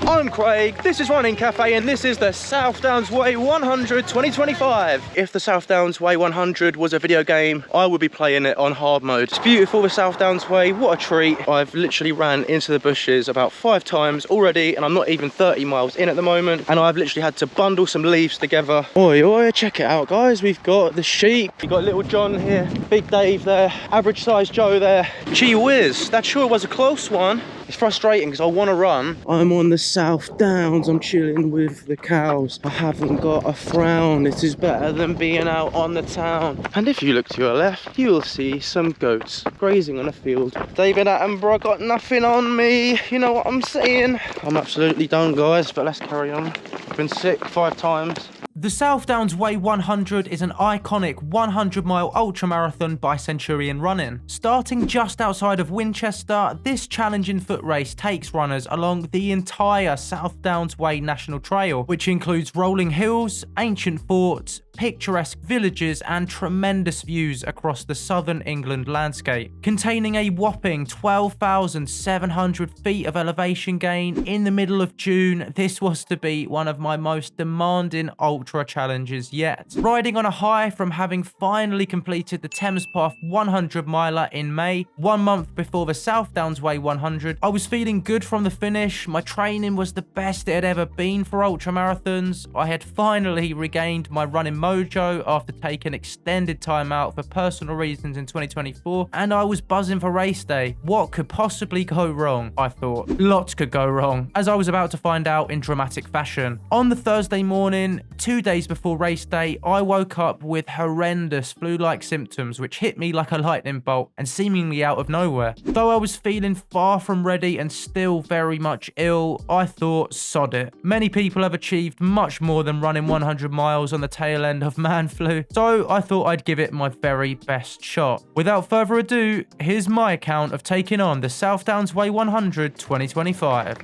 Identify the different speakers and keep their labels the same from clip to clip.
Speaker 1: I'm Craig, this is Running Cafe, and this is the South Downs Way 100 2025. If the South Downs Way 100 was a video game, I would be playing it on hard mode. It's beautiful, the South Downs Way, what a treat. I've literally ran into the bushes about 5 times already, and I'm not even 30 miles in at the moment, and I've literally had to bundle some leaves together. Oi, oi, check it out, guys. We've got the sheep, we've got little John here, Big Dave there, average size Joe there. Gee whiz, that sure was a close one. It's frustrating because I want to run. I'm on the South Downs, I'm chilling with the cows. I haven't got a frown. This is better than being out on the town. And if you look to your left, you'll see some goats grazing on a field. David Attenborough got nothing on me. You know what I'm saying? I'm absolutely done, guys, but let's carry on. I've been sick 5 times.
Speaker 2: The South Downs Way 100 is an iconic 100-mile ultramarathon by Centurion Running. Starting just outside of Winchester, this challenging foot race takes runners along the entire South Downs Way National Trail, which includes rolling hills, ancient forts, picturesque villages and tremendous views across the southern England landscape. Containing a whopping 12,700 feet of elevation gain in the middle of June, this was to be one of my most demanding ultra challenges yet. Riding on a high from having finally completed the Thames Path 100 miler in May, 1 month before the South Downs Way 100, I was feeling good from the finish. My training was the best it had ever been for ultramarathons. I had finally regained my running mojo after taking extended time out for personal reasons in 2024, and I was buzzing for race day. What could possibly go wrong? I thought. Lots could go wrong, as I was about to find out in dramatic fashion. On the Thursday morning, 2 days before race day, I woke up with horrendous flu-like symptoms which hit me like a lightning bolt and seemingly out of nowhere. Though I was feeling far from ready and still very much ill, I thought, sod it. Many people have achieved much more than running 100 miles on the tail end of man flu, so I thought I'd give it my very best shot. Without further ado, here's my account of taking on the South Downs Way 100 2025.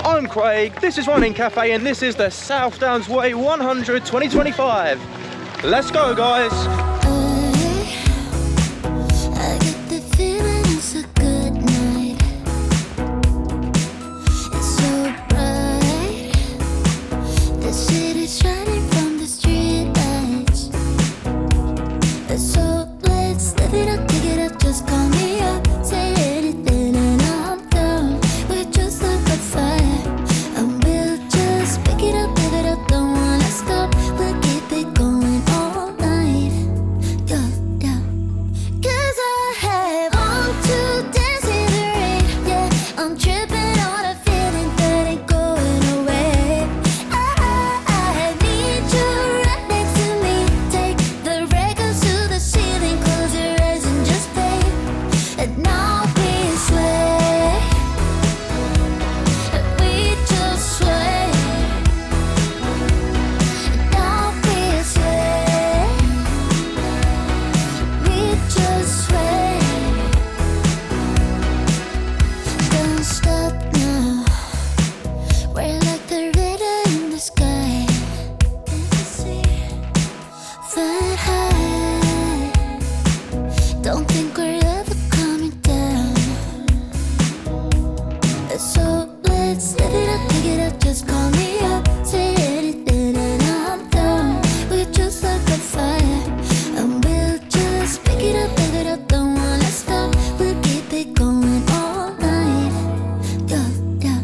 Speaker 1: I'm Craig, this is Running Cafe, and this is the South Downs Way 100 2025. Let's go, guys.
Speaker 3: I get the feeling it's a good night. It's so bright. The city's shining from the street lights. So let's live it up, take it up, just call me up. Say anything and I'm down. We're just like a fire, and we'll just pick it up, don't wanna stop. We'll keep it going all night. Yeah, yeah. 'Cause I have on to dance in the rain. Yeah, I'm tripping on a feeling that ain't going away. I need you right next to me. Take the records to the ceiling, close your eyes and just play. And I'll be sway. We just sway. And I'll be sway. We just sway. Don't stop now. We're like the river in the sky. Flying high. Don't think we're ever coming down. So let's live it up, pick it up, just call me up. Say anything and I'm down. We're just like a fire, and we'll just pick it up, don't wanna stop. We'll keep it going all night. Yeah, yeah.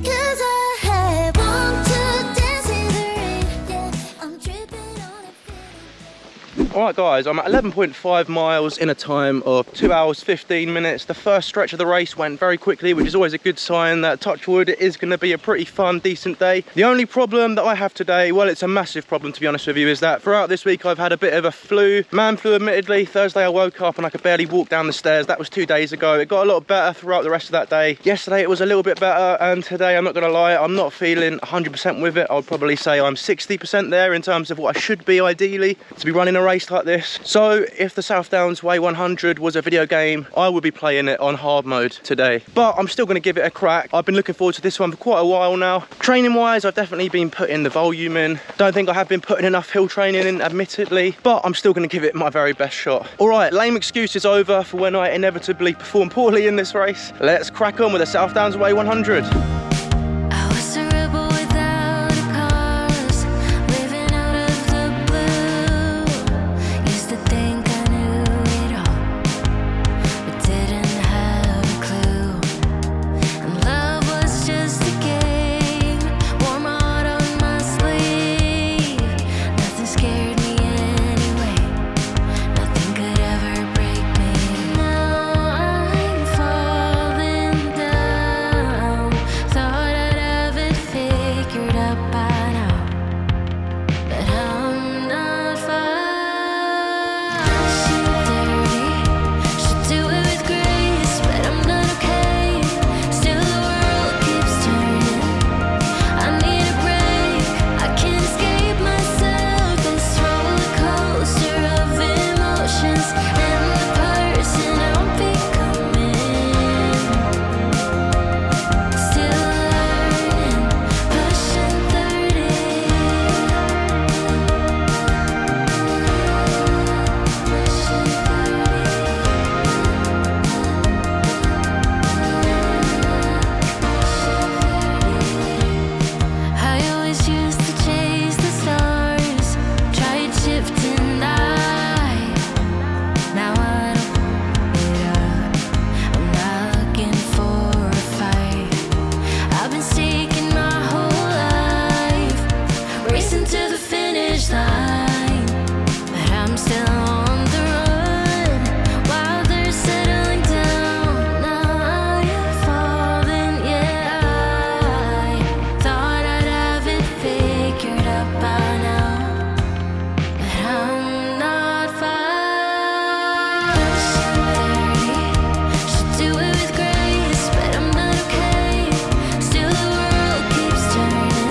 Speaker 3: 'Cause I have on to dance in the rain. Yeah, I'm tripping on a feeling.
Speaker 1: Alright guys, I'm at 11.5 miles in a time of 2 hours 15 minutes. The first stretch of the race went very quickly, which is always a good sign that, touch wood, it is going to be a pretty fun, decent day. The only problem that I have today, well, it's a massive problem to be honest with you, is that throughout this week I've had a bit of a flu. Man flu, admittedly. Thursday I woke up and I could barely walk down the stairs. That was 2 days ago. It got a lot better throughout the rest of that day. Yesterday it was a little bit better, and today, I'm not going to lie, I'm not feeling 100% with it. I would probably say I'm 60% there in terms of what I should be ideally to be running a race like this. So if the South Downs Way 100 was a video game, I would be playing it on hard mode today. But I'm still going to give it a crack. I've been looking forward to this one for quite a while now. Training wise, I've definitely been putting the volume in. Don't think I have been putting enough hill training in, admittedly, but I'm still going to give it my very best shot. All right, lame excuses over for when I inevitably perform poorly in this race. Let's crack on with the South Downs Way 100.
Speaker 3: been seeking my whole life, racing to the finish line, but I'm still on the run while they're settling down. Now you're falling, yeah. I thought I'd have it figured out by now, but I'm not fine. Should do it with grace, but I'm not okay. Still the world keeps turning.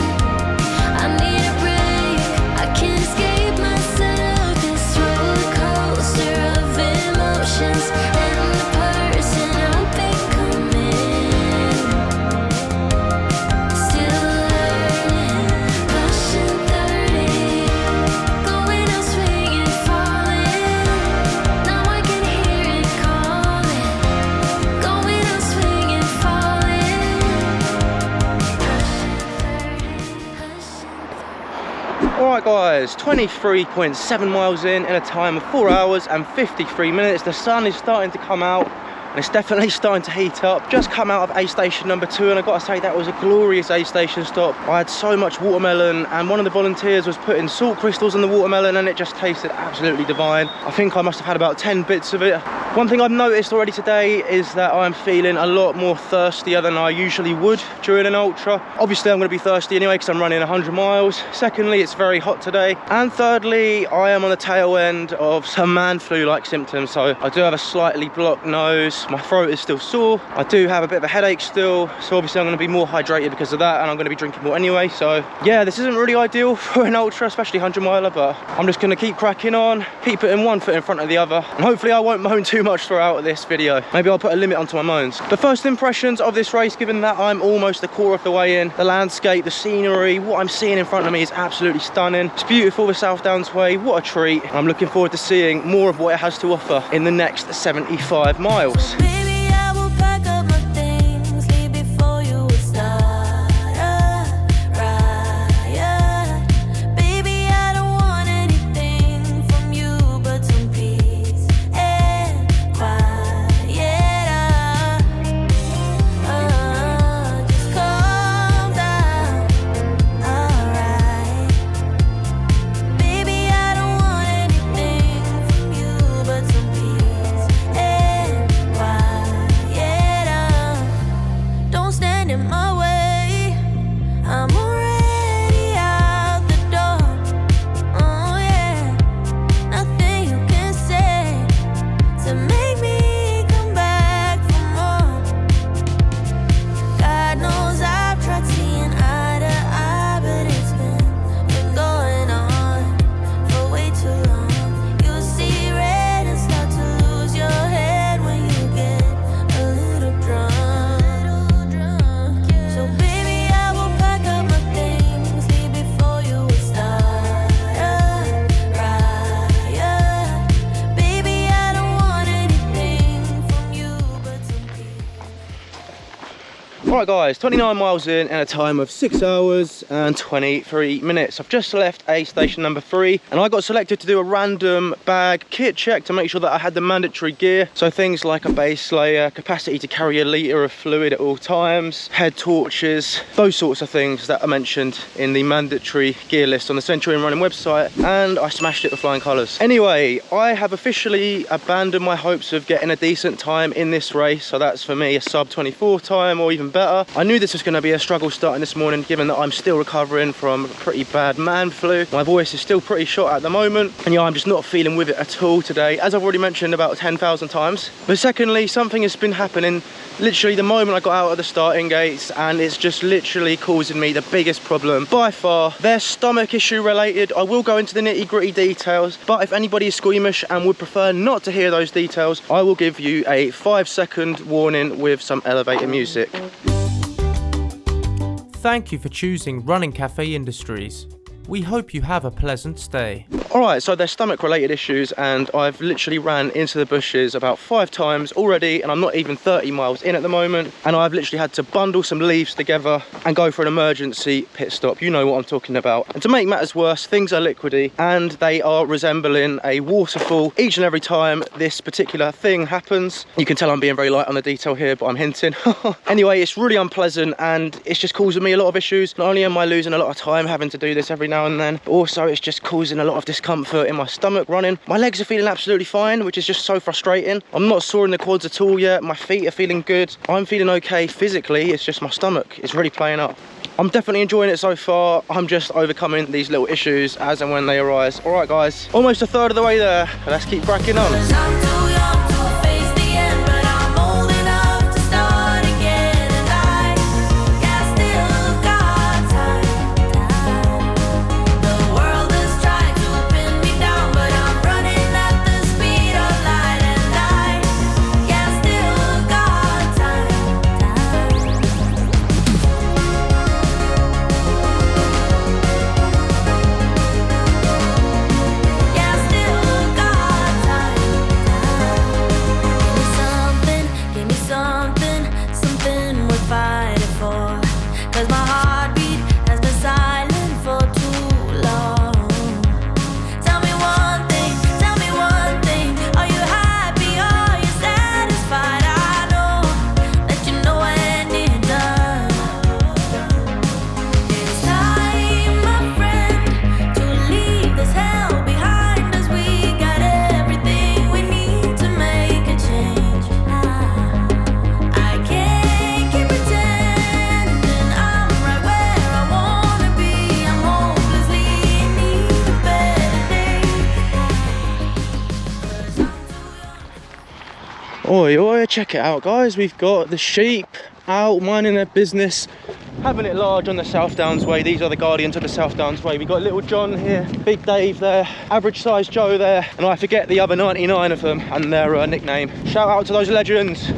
Speaker 3: I need a break. I can't escape myself. This roller coaster of emotions and the person I'm becoming. Still learning, pushing 30, going out swinging, falling. Now I can hear it calling. Going out swinging, falling.
Speaker 1: Alright guys, 23.7 miles in a time of 4 hours and 53 minutes. The sun is starting to come out and it's definitely starting to heat up. Just come out of aid station number 2 and I gotta say that was a glorious aid station stop. I had so much watermelon and one of the volunteers was putting salt crystals in the watermelon and it just tasted absolutely divine. I think I must have had about 10 bits of it. One thing I've noticed already today is that I'm feeling a lot more thirstier than I usually would during an ultra. Obviously I'm going to be thirsty anyway because I'm running 100 miles. Secondly, it's very hot today. And thirdly, I am on the tail end of some man flu-like symptoms. So I do have a slightly blocked nose. My throat is still sore. I do have a bit of a headache still. So obviously I'm going to be more hydrated because of that and I'm going to be drinking more anyway. So yeah, this isn't really ideal for an ultra, especially 100 miler, but I'm just going to keep cracking on, keep putting one foot in front of the other. And hopefully I won't moan too much throughout this video. Maybe I'll put a limit onto my moans. The first impressions of this race, given that I'm almost the core of the way in, the landscape, the scenery, what I'm seeing in front of me is absolutely stunning. It's beautiful, the South Downs Way, what a treat. I'm looking forward to seeing more of what it has to offer in the next 75 miles.
Speaker 3: Baby, I will pack up my things, leave before you start a riot. Baby, I don't want anything from you but some peace and quiet. Just calm down, alright. Baby, I don't want anything from you but some peace and quiet. Don't stand in my way. I'm already out the door. Oh yeah, nothing you can say to make me come back for more. God knows I've tried seeing eye to eye, but it's been going on for way too long. You see red and start to lose your head when you get a little drunk. So baby, I will pack up my things, leave before you start a riot. Baby, I don't want anything from you but some peace.
Speaker 1: Alright guys, 29 miles in a time of 6 hours and 23 minutes. I've just left aid station number 3 and I got selected to do a random bag kit check to make sure that I had the mandatory gear. So things like a base layer, capacity to carry a litre of fluid at all times, head torches, those sorts of things that are mentioned in the mandatory gear list on the Centurion Running website, and I smashed it with flying colours. Anyway, I have officially abandoned my hopes of getting a decent time in this race, so that's for me a sub 24 time or even better. I knew this was going to be a struggle starting this morning, given that I'm still recovering from a pretty bad man flu. My voice is still pretty shot at the moment, and yeah, I'm just not feeling with it at all today, as I've already mentioned about 10,000 times. But secondly, something has been happening literally the moment I got out of the starting gates, and it's just literally causing me the biggest problem by far. They're stomach issue related. I will go into the nitty-gritty details, but if anybody is squeamish and would prefer not to hear those details, I will give you a 5-second warning with some elevator music.
Speaker 2: Thank you for choosing Running Cafe Industries. We hope you have a pleasant stay.
Speaker 1: Alright, so they're stomach related issues, and I've literally ran into the bushes about 5 times already, and I'm not even 30 miles in at the moment, and I've literally had to bundle some leaves together and go for an emergency pit stop. You know what I'm talking about. And to make matters worse, things are liquidy and they are resembling a waterfall each and every time this particular thing happens. You can tell I'm being very light on the detail here, but I'm hinting. Anyway, it's really unpleasant and it's just causing me a lot of issues. Not only am I losing a lot of time having to do this every now and then, but also it's just causing a lot of discomfort in my stomach running. My legs are feeling absolutely fine, which is just so frustrating. I'm not sore in the quads at all yet. My feet are feeling good. I'm feeling okay physically. It's just my stomach. It's really playing up. I'm definitely enjoying it so far. I'm just overcoming these little issues as and when they arise. All right, guys, almost a third of the way there. Let's keep cracking on. Oi, oi, check it out, guys. We've got the sheep out minding their business, having it large on the South Downs Way. These are the guardians of the South Downs Way. We've got little John here, Big Dave there, average size Joe there, and I forget the other 99 of them and their nickname. Shout out to those legends.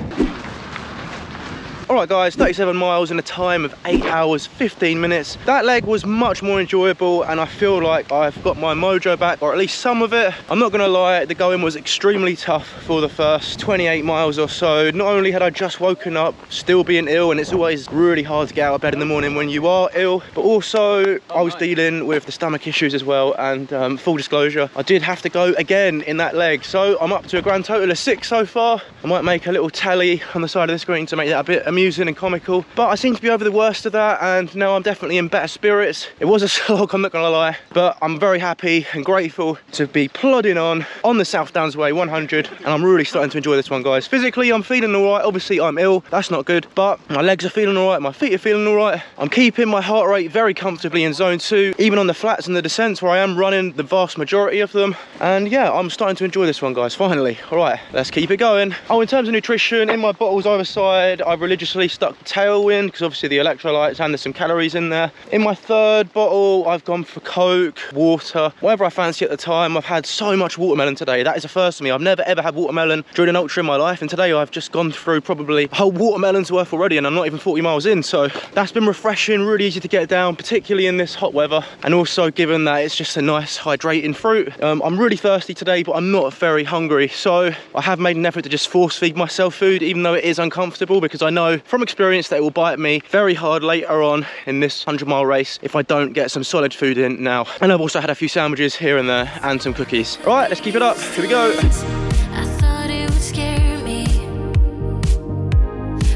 Speaker 1: Alright guys, 37 miles in a time of 8 hours 15 minutes. That leg was much more enjoyable and I feel like I've got my mojo back, or at least some of it. I'm not gonna lie, the going was extremely tough for the first 28 miles or so. Not only had I just woken up still being ill, and it's always really hard to get out of bed in the morning when you are ill, but also I was dealing with the stomach issues as well, and full disclosure, I did have to go again in that leg. So I'm up to a grand total of 6 so far. I might make a little tally on the side of the screen to make that a bit amusing and comical, but I seem to be over the worst of that, and now I'm definitely in better spirits. It was a slog, I'm not gonna lie, but I'm very happy and grateful to be plodding on the South Downs Way 100, and I'm really starting to enjoy this one, guys. Physically I'm feeling all right. Obviously I'm ill, that's not good, but my legs are feeling all right, my feet are feeling all right. I'm keeping my heart rate very comfortably in zone 2, even on the flats and the descents where I am running the vast majority of them. And yeah, I'm starting to enjoy this one, guys, finally. All right, let's keep it going. Oh, in terms of nutrition, in my bottles either side, I've religiously stuck the tailwind, because obviously the electrolytes, and there's some calories in there. In my third bottle, I've gone for Coke, water, whatever I fancy at the time. I've had so much watermelon today. That is a first for me. I've never ever had watermelon during an ultra in my life, and today I've just gone through probably a whole watermelon's worth already, and I'm not even 40 miles in. So that's been refreshing, really easy to get down, particularly in this hot weather, and also given that it's just a nice hydrating fruit. I'm really thirsty today, but I'm not very hungry, so I have made an effort to just force feed myself food, even though it is uncomfortable, because I know from experience that it will bite me very hard later on in this 100-mile race if I don't get some solid food in now. And I've also had a few sandwiches here and there and some cookies. All right, let's keep it up. Here we go.
Speaker 3: I thought it would scare me.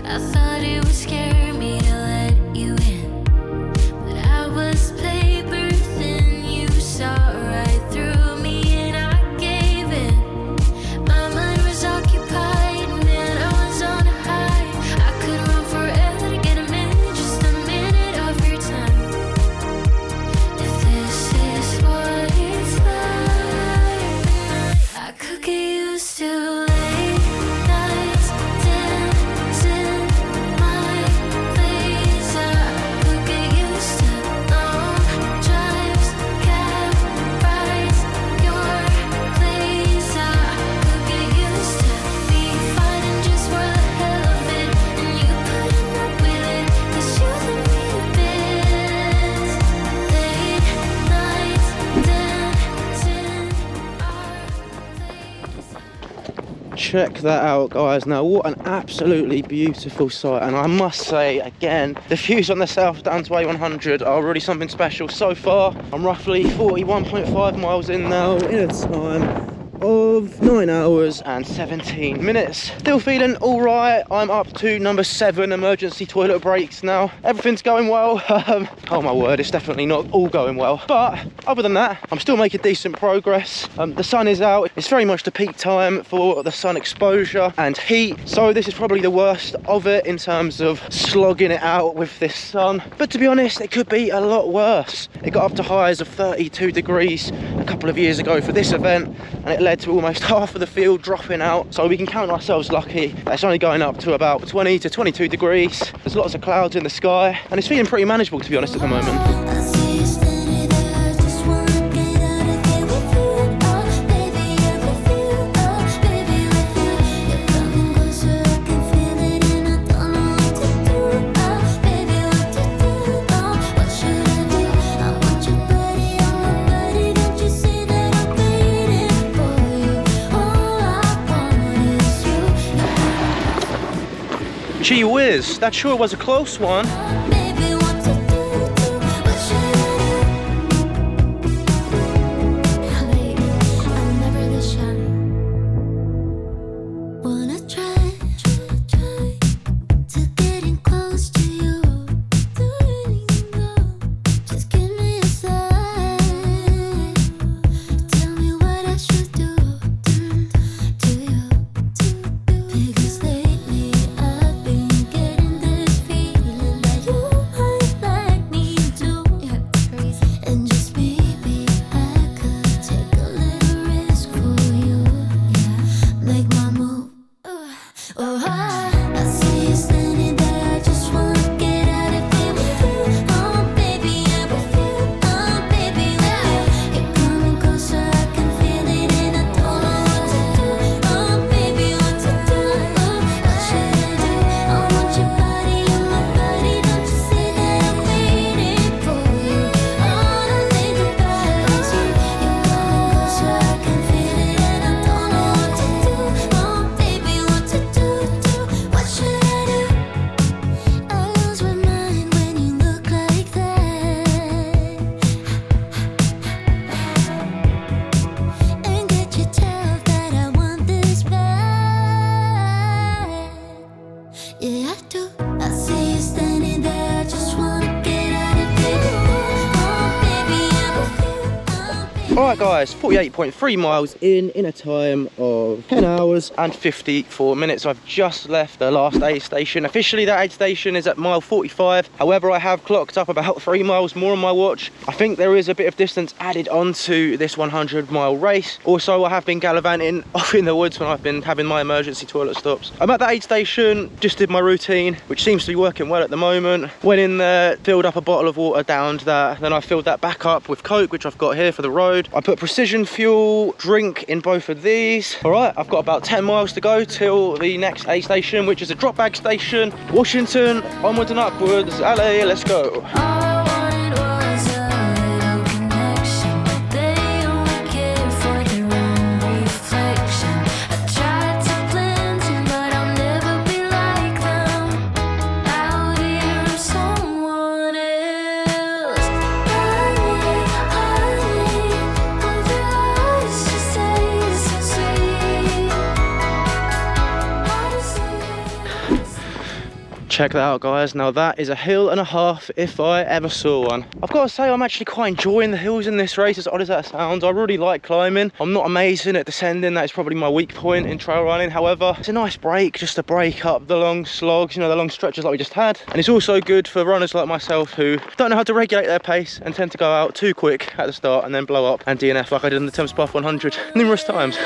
Speaker 3: I thought it would scare me to let you in, but I was paper thin. You saw right through me and I gave in. My mind was occupied, man, I was on a high. I could run forever to get a minute, just a minute of your time. If this is what it's like, I could get you
Speaker 1: Check that out, guys. Now, what an absolutely beautiful sight. And I must say, again, the views on the South Downs Way 100 are really something special. So far, I'm roughly 41.5 miles in now, in a time of 9 hours and 17 minutes. Still feeling all right. I'm up to number 7 emergency toilet breaks now. Everything's going well. Oh my word, it's definitely not all going well. But other than that, I'm still making decent progress. The sun is out. It's very much the peak time for the sun exposure and heat. So this is probably the worst of it in terms of slogging it out with this sun. But to be honest, it could be a lot worse. It got up to highs of 32 degrees a couple of years ago for this event, and it led to almost half of the field dropping out. So we can count ourselves lucky. It's only going up to about 20 to 22 degrees. There's lots of clouds in the sky, and it's feeling pretty manageable, to be honest, at the moment. Gee whiz, that sure was a close one. Alright guys, 48.3 miles in a time of 10 hours and 54 minutes. I've just left the last aid station. Officially that aid station is at mile 45. However, I have clocked up about 3 miles more on my watch. I think there is a bit of distance added onto this 100-mile race. Also, I have been gallivanting off in the woods when I've been having my emergency toilet stops. I'm at the aid station, just did my routine, which seems to be working well at the moment. Went in there, filled up a bottle of water, downed that. Then I filled that back up with Coke, which I've got here for the road. I put Precision Fuel drink in both of these. All right, I've got about 10 miles to go till the next aid station, which is a drop bag station. Washington, onwards and upwards. LA, let's go. Check that out guys, now that is a hill and a half if I ever saw one. I've got to say I'm actually quite enjoying the hills in this race, as odd as that sounds. I really like climbing. I'm not amazing at descending, that is probably my weak point in trail running. However, it's a nice break just to break up the long slogs, you know, the long stretches like we just had. And it's also good for runners like myself who don't know how to regulate their pace and tend to go out too quick at the start and then blow up and DNF like I did in the Thames Path 100 numerous times.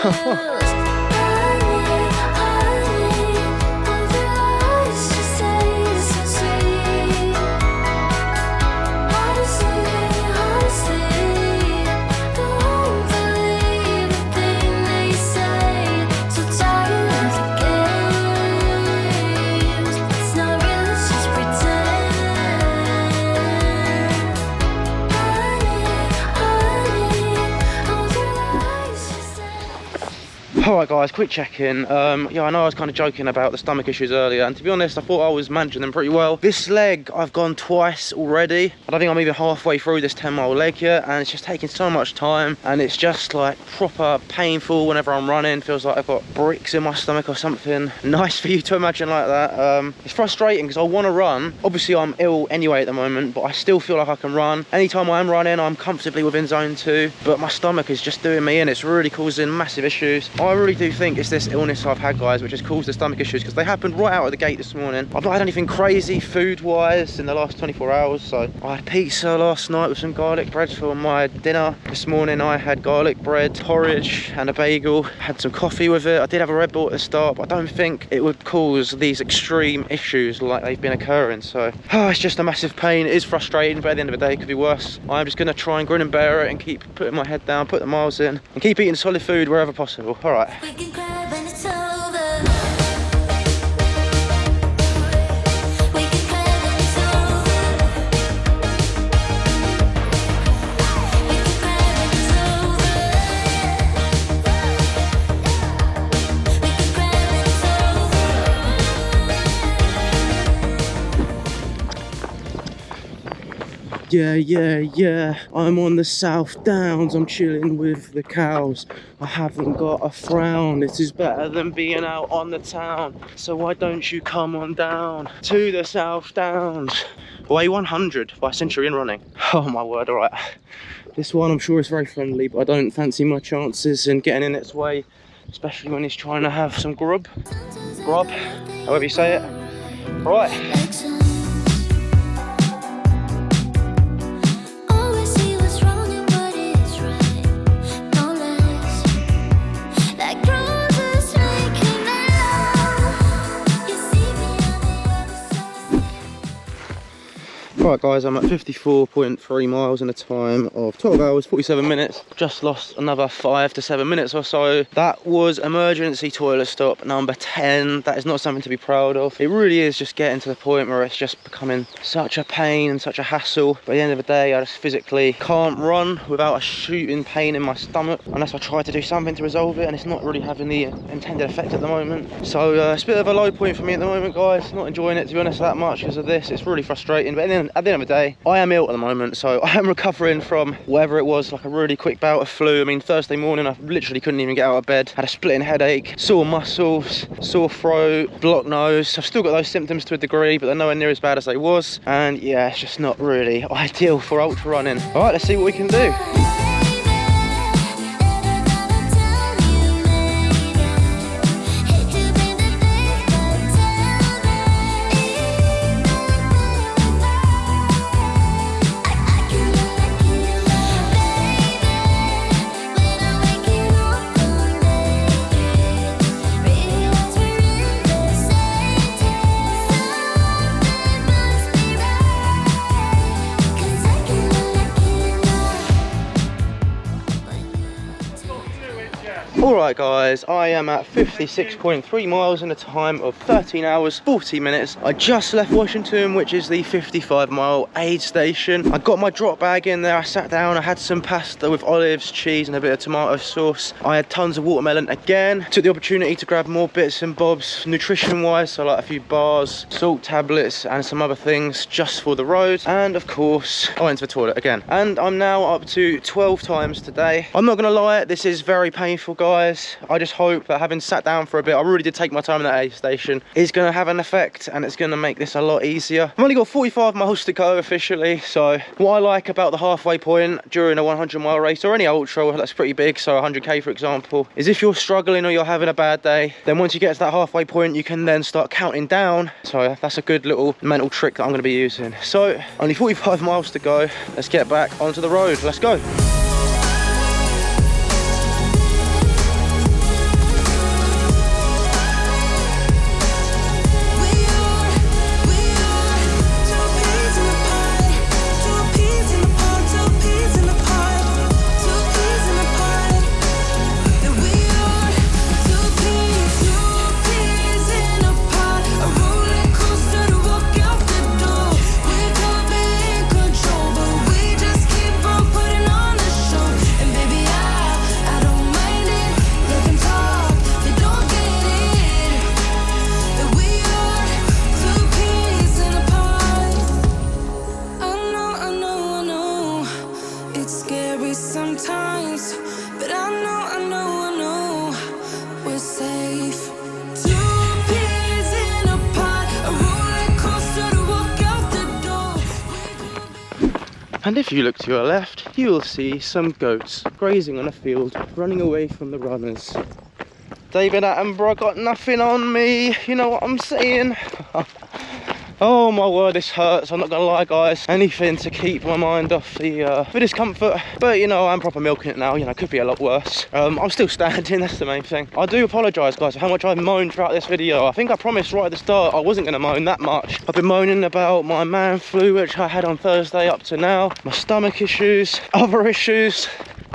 Speaker 1: Alright guys, quick check-in. Yeah, I know I was kind of joking about the stomach issues earlier, and to be honest, I thought I was managing them pretty well. This leg, I've gone twice already. I don't think I'm even halfway through this 10-mile leg yet, and it's just taking so much time, and it's just like proper painful whenever I'm running. Feels like I've got bricks in my stomach or something. Nice for you to imagine like that. It's frustrating because I want to run. Obviously, I'm ill anyway at the moment, but I still feel like I can run. Anytime I am running, I'm comfortably within zone 2, but my stomach is just doing me in. It's really causing massive issues. I really do think it's this illness I've had, guys, which has caused the stomach issues, because they happened right out of the gate this morning. I've not had anything crazy food-wise in the last 24 hours, so I had pizza last night with some garlic bread for my dinner. This morning I had garlic bread, porridge and a bagel, had some coffee with it. I did have a Red Bull at the start, but I don't think it would cause these extreme issues like they've been occurring, so it's just a massive pain. It is frustrating, but at the end of the day it could be worse. I'm just going to try and grin and bear it and keep putting my head down, put the miles in, and keep eating solid food wherever possible. Alright.
Speaker 3: We can cry when it's over. We can cry when it's over. We can cry when it's over. We can cry when it's over.
Speaker 1: Yeah. I'm on the South Downs. I'm chilling with the cows. I haven't got a frown. This is better than being out on the town. So why don't you come on down to the South Downs? Way 100 by Centurion Running. Oh my word, alright. This one I'm sure is very friendly, but I don't fancy my chances in getting in its way, especially when he's trying to have some grub, however you say it. Right.
Speaker 3: Always see what's wrong and what is right. No lies. Like roses making love. You see me on the other side.
Speaker 1: Right guys, I'm at 54.3 miles in a time of 12 hours 47 minutes. Just lost another 5 to 7 minutes or so. That was emergency toilet stop number 10. That is not something to be proud of. It really is just getting to the point where it's just becoming such a pain and such a hassle. But at the end of the day, I just physically can't run without a shooting pain in my stomach, unless I try to do something to resolve it, and it's not really having the intended effect at the moment. So it's a bit of a low point for me at the moment, guys. Not enjoying it, to be honest, that much because of this. It's really frustrating. But at the end of the day, I am ill at the moment, so I am recovering from whatever it was, like a really quick bout of flu. I mean, Thursday morning I literally couldn't even get out of bed. Had a splitting headache, sore muscles, sore throat, blocked nose. I've still got those symptoms to a degree, but they're nowhere near as bad as they was. And yeah, it's just not really ideal for ultra running. All right, let's see what we can do. Alright guys, I am at 56.3 miles in a time of 13 hours 40 minutes. I just left Washington, which is the 55-mile aid station. I got my drop bag in there, I sat down, I had some pasta with olives, cheese and a bit of tomato sauce. I had tons of watermelon again. Took the opportunity to grab more bits and bobs nutrition wise, so like a few bars, salt tablets and some other things just for the road. And of course, I went to the toilet again. And I'm now up to 12 times today. I'm not gonna lie, this is very painful, guys. I just hope that having sat down for a bit, I really did take my time in that aid station, is going to have an effect and it's going to make this a lot easier. I've only got 45 miles to go officially, so what I like about the halfway point during a 100-mile race or any ultra that's pretty big, so 100k for example, is if you're struggling or you're having a bad day, then once you get to that halfway point, you can then start counting down. So that's a good little mental trick that I'm going to be using. So only 45 miles to go. Let's get back onto the road. Let's go.
Speaker 3: Control, but we just keep on putting on the show.
Speaker 1: And if you look to your left, you will see some goats grazing on a field, running away from the runners. David Attenborough got nothing on me, you know what I'm saying? Oh my word, this hurts, I'm not gonna lie guys. Anything to keep my mind off the discomfort. But you know, I'm proper milking it now, you know, it could be a lot worse. I'm still standing, that's the main thing. I do apologise guys for how much I've moaned throughout this video. I think I promised right at the start I wasn't gonna moan that much. I've been moaning about my man flu, which I had on Thursday up to now, my stomach issues, other issues.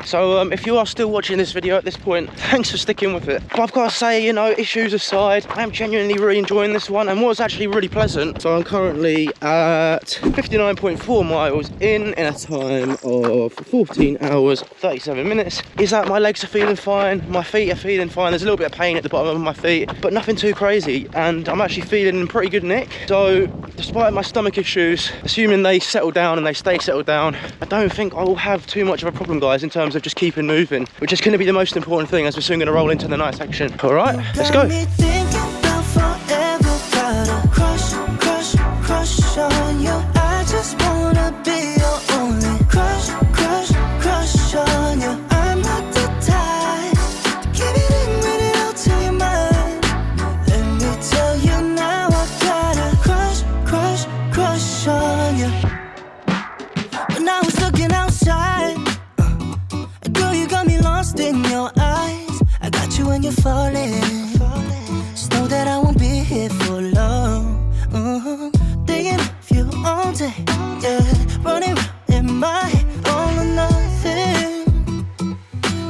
Speaker 1: So if you are still watching this video at this point, thanks for sticking with it. But I've got to say, you know, issues aside, I am genuinely really enjoying this one and was actually really pleasant. So I'm currently at 59.4 miles in a time of 14 hours, 37 minutes. Is that my legs are feeling fine, my feet are feeling fine. There's a little bit of pain at the bottom of my feet, but nothing too crazy. And I'm actually feeling in pretty good nick. So despite my stomach issues, assuming they settle down and they stay settled down, I don't think I will have too much of a problem guys in terms of just keeping moving, which is going to be the most important thing as we're soon going to roll into the night section. All right, let's go.
Speaker 3: In your eyes, I got you when you're falling. Just know that I won't be here for long. Thinking of you all day, yeah. Running in my head, all or nothing.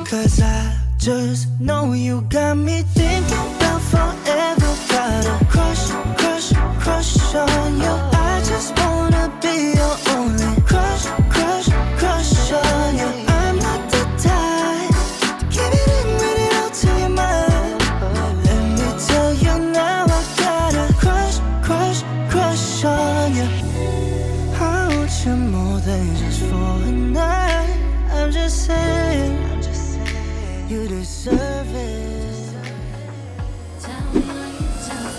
Speaker 3: Cause I just know you got me thinking about forever. Gotta crush, crush, crush on you. I just wanna be your only crush, crush, crush on you. I'm not the type. More than just for a night. I'm just saying, you deserve it. Tell me what you tell me.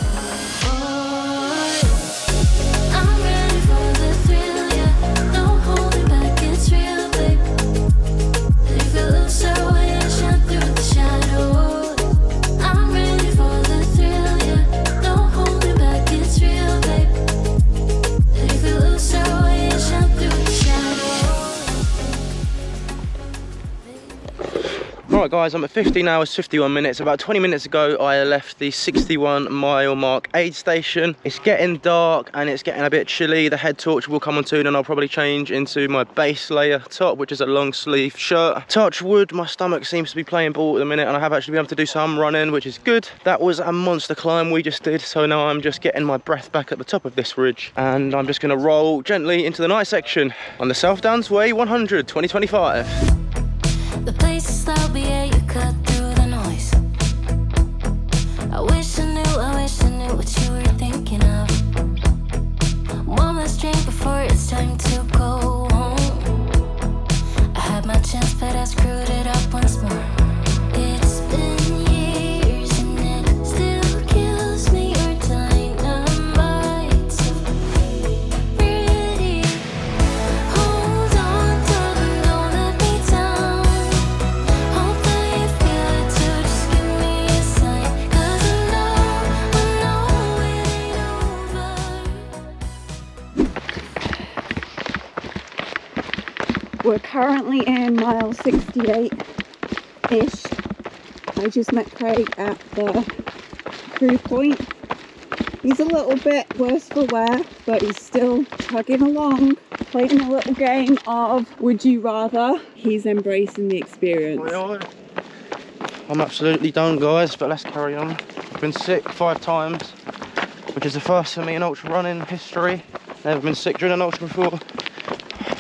Speaker 3: I'm ready for the thrill, yeah. Don't hold me back, it's real, babe. You can lose our way and shine through the shadows. I'm ready for the thrill, yeah. Don't hold me back, it's real, babe. You can lose our way.
Speaker 1: Alright guys, I'm at 15 hours 51 minutes. About 20 minutes ago I left the 61 mile mark aid station. It's getting dark and it's getting a bit chilly. The head torch will come on soon and I'll probably change into my base layer top, which is a long sleeve shirt. Touch wood, my stomach seems to be playing ball at the minute and I have actually been able to do some running, which is good. That was a monster climb we just did, so now I'm just getting my breath back at the top of this ridge and I'm just going to roll gently into the night section on the South Downs Way 100 2025.
Speaker 3: The place is loud, but yeah, you cut through the noise. I wish I knew what you were thinking of. One last drink before it's time to go home. I had my chance, but I screwed it up once more. It's been years and it still kills me. Your dynamite so pretty. Hold on, darling, don't let me down. Hope that you feel it too, just give me a sign. Cause I know it ain't over.
Speaker 4: We're currently in mile 68-ish. I just met Craig at the crew point. He's a little bit worse for wear, but he's still chugging along, playing a little game of would you rather. He's embracing the experience.
Speaker 1: I'm absolutely done guys, but let's carry on. I've been sick 5 times, which is the first for me in ultra running history. Never been sick during an ultra before.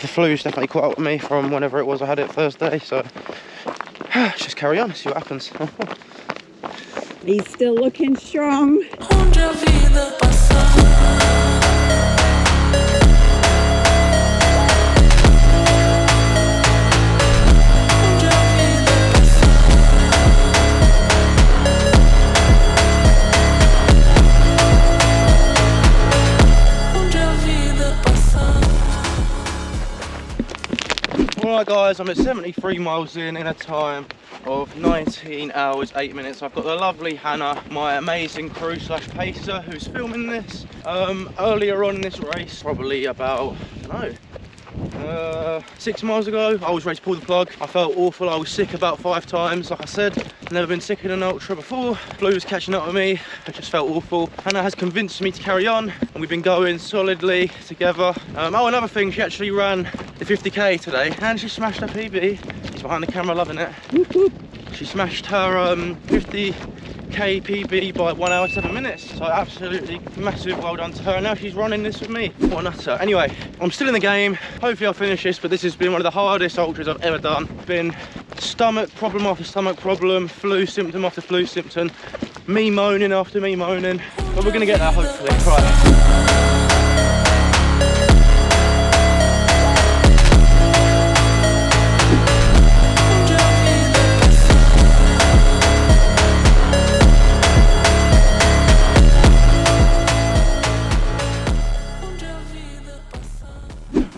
Speaker 1: The flu's definitely caught up with me from whenever it was I had it Thursday, so let's just carry on, see what happens.
Speaker 4: He's still looking strong.
Speaker 1: Alright guys, I'm at 73 miles in a time of 19 hours 8 minutes. I've got the lovely Hannah, my amazing crew slash pacer, who's filming this. Earlier on in this race, probably about, I don't know, 6 miles ago, I was ready to pull the plug. I felt awful. I was sick about 5 times. Like I said, never been sick in an ultra before. Blue was catching up with me. I just felt awful. Hannah has convinced me to carry on, and we've been going solidly together. Oh, another thing, she actually ran the 50k today, and she smashed her PB. She's behind the camera loving it. She smashed her 50k PB by 1 hour 7 minutes. So absolutely massive well done to her. And now she's running this with me. What a nutter. Anyway, I'm still in the game. Hopefully I'll finish this, but this has been one of the hardest ultras I've ever done. Been stomach problem after stomach problem, flu symptom after flu symptom, me moaning after me moaning. But we're gonna get there hopefully. Right.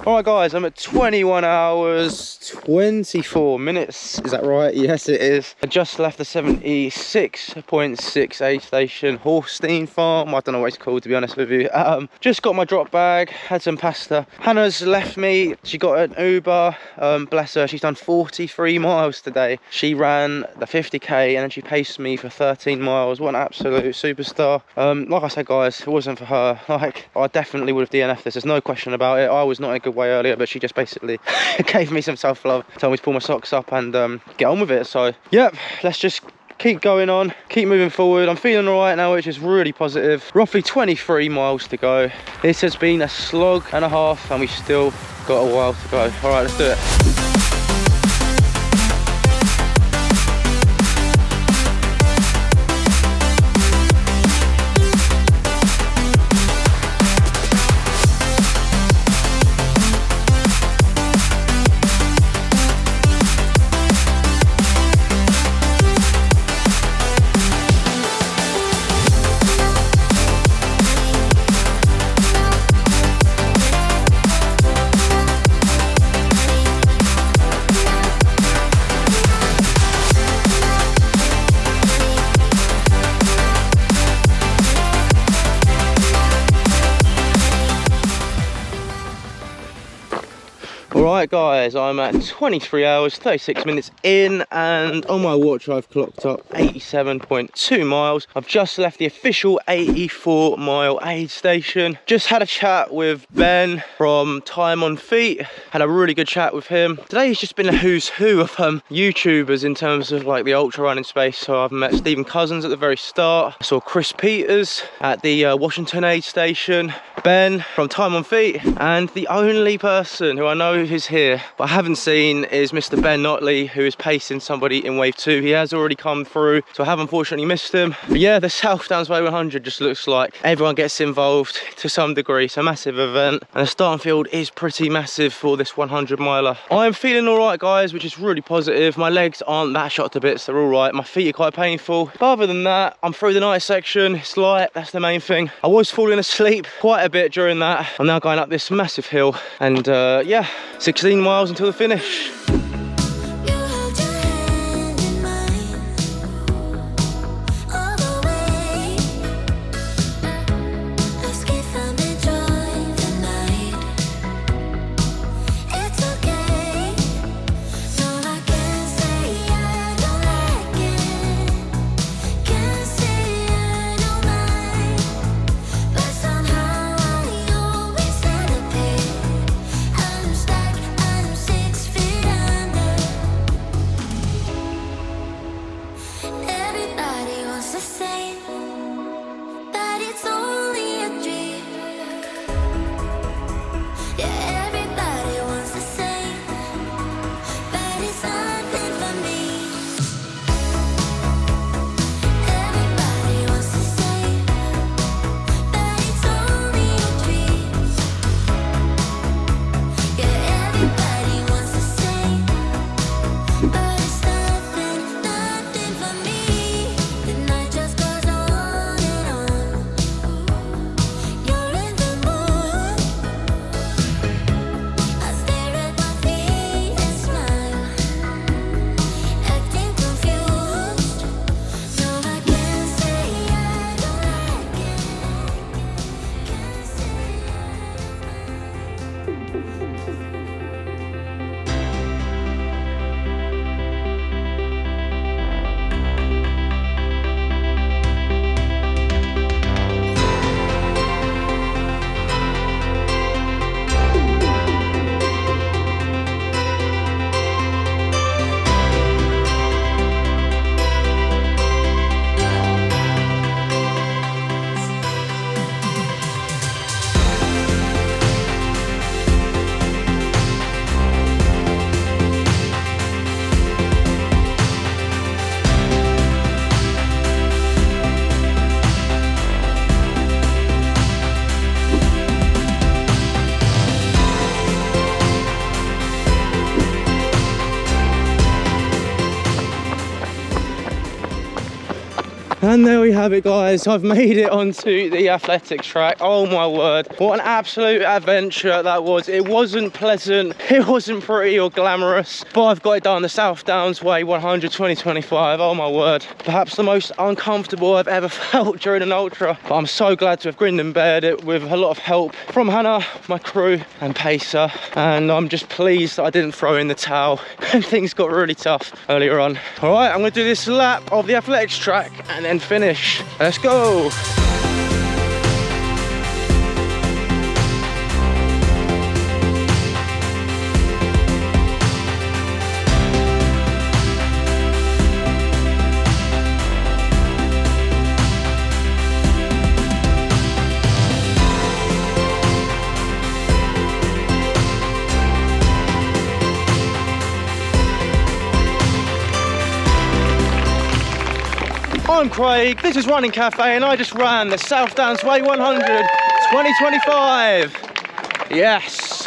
Speaker 1: Alright guys, I'm at 21 hours 24 minutes, is that right? Yes it is. I just left the 76.6 aid station, Horstein Farm, I don't know what it's called to be honest with you. Just got my drop bag, had some pasta. Hannah's left me, she got an Uber, bless her, she's done 43 miles today. She ran the 50k and then she paced me for 13 miles, what an absolute superstar. Like I said guys, if it wasn't for her, like, I definitely would have DNF'd this, there's no question about it. I was not in a good way earlier, but she just basically gave me some self-love, told me to pull my socks up and get on with it. So yep, let's just keep going on, keep moving forward. I'm feeling all right now, which is really positive. Roughly 23 miles to go. This has been a slog and a half and we still got a while to go. All right, let's do it. Alright guys, I'm at 23 hours 36 minutes in and on my watch I've clocked up 87.2 miles. I've just left the official 84 mile aid station. Just had a chat with Ben from Time on Feet. Had a really good chat with him. Today's just been a who's who of YouTubers in terms of like the ultra running space. So I've met Stephen Cousins at the very start. I saw Chris Peters at the Washington aid station. Ben from Time on Feet, and the only person who I know is here but I haven't seen is Mr. Ben Notley, who is pacing somebody in wave 2. He has already come through, so I have unfortunately missed him. But yeah, the South Downs Way 100 just looks like everyone gets involved to some degree. It's a massive event and the starting field is pretty massive for this 100 miler. I'm feeling all right guys, which is really positive. My legs aren't that shot to bits, they're all right. My feet are quite painful, but other than that, I'm through the night section. It's light, that's the main thing. I was falling asleep quite a bit during that. I'm now going up this massive hill and yeah, 16 miles until the finish.
Speaker 3: I'm 6 feet
Speaker 1: And there we have it, guys. I've made it onto the athletics track. Oh my word, what an absolute adventure that was. It wasn't pleasant, it wasn't pretty or glamorous, but I've got it done. The South Downs Way 100 2025. Oh my word, perhaps the most uncomfortable I've ever felt during an ultra, but I'm so glad to have grinned and bared it with a lot of help from Hannah, my crew and pacer, and I'm just pleased that I didn't throw in the towel and things got really tough earlier on. All right, I'm gonna do this lap of the athletics track and then finish. Let's go. I'm Craig, this is Running Cafe, and I just ran the South Downs Way 100 2025. Yes.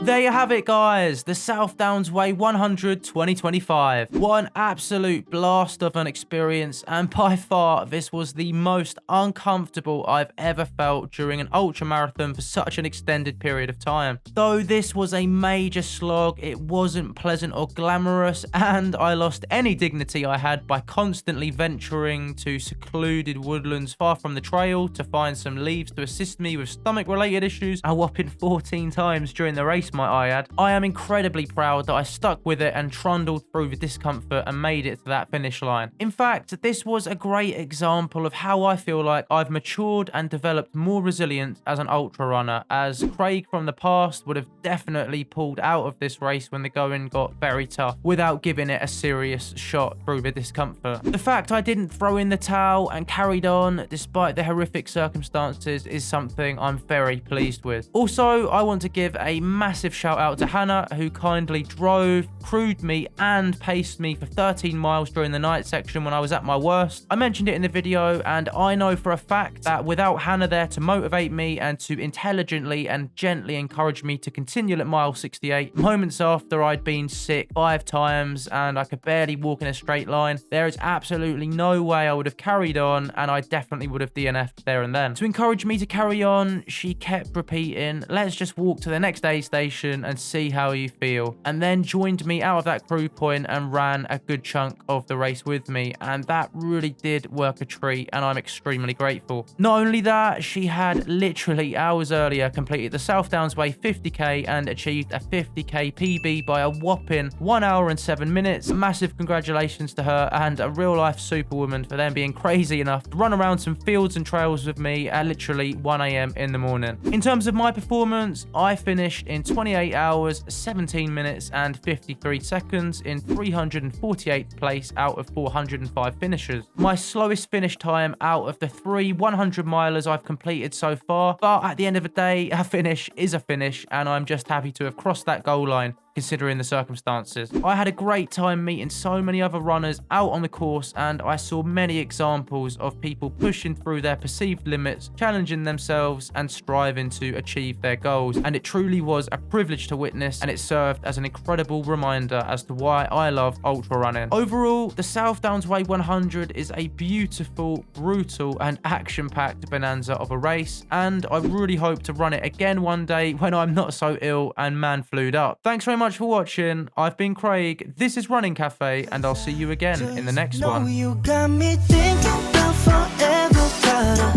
Speaker 2: There you have it, guys. The South Downs Way 100 2025. What an absolute blast of an experience, and by far this was the most uncomfortable I've ever felt during an ultra marathon for such an extended period of time. Though this was a major slog, it wasn't pleasant or glamorous, and I lost any dignity I had by constantly venturing to secluded woodlands far from the trail to find some leaves to assist me with stomach related issues a whopping 14 times during the race, might I add. I am incredibly proud that I stuck with it and trundled through the discomfort and made it to that finish line. In fact, this was a great example of how I feel like I've matured and developed more resilience as an ultra runner, as Craig from the past would have definitely pulled out of this race when the going got very tough without giving it a serious shot through the discomfort. The fact I didn't throw in the towel and carried on despite the horrific circumstances is something I'm very pleased with. Also, I want to give a massive shout out to Hannah, who kindly drove, crewed me and paced me for 13 miles during the night section when I was at my worst. I mentioned it in the video, and I know for a fact that without Hannah there to motivate me and to intelligently and gently encourage me to continue at mile 68, moments after I'd been sick 5 times and I could barely walk in a straight line, there is absolutely no way I would have carried on, and I definitely would have DNF'd there and then. To encourage me to carry on, she kept repeating, "Let's just walk to the next aid station and see how you feel," and then joined me out of that crew point and ran a good chunk of the race with me, and that really did work a treat, and I'm extremely grateful. Not only that, she had literally hours earlier completed the South Downs Way 50k and achieved a 50k PB by a whopping 1 hour and 7 minutes. Massive congratulations to her and a real life superwoman for them being crazy enough to run around some fields and trails with me at literally 1 AM in the morning. In terms of my performance, I finished in 28 hours, 17 minutes and 53 seconds in 348th place out of 405 finishers. My slowest finish time out of the 3 100 milers I've completed so far, but at the end of the day, a finish is a finish, and I'm just happy to have crossed that goal line considering the circumstances. I had a great time meeting so many other runners out on the course, and I saw many examples of people pushing through their perceived limits, challenging themselves and striving to achieve their goals, and it truly was a privilege to witness, and it served as an incredible reminder as to why I love ultra running. Overall, the South Downs Way 100 is a beautiful, brutal and action-packed bonanza of a race, and I really hope to run it again one day when I'm not so ill and man flued up. Thanks very much for watching. I've been Craig, this is Running Cafe, and I'll see you again in the next one.
Speaker 5: You got me thinking about forever,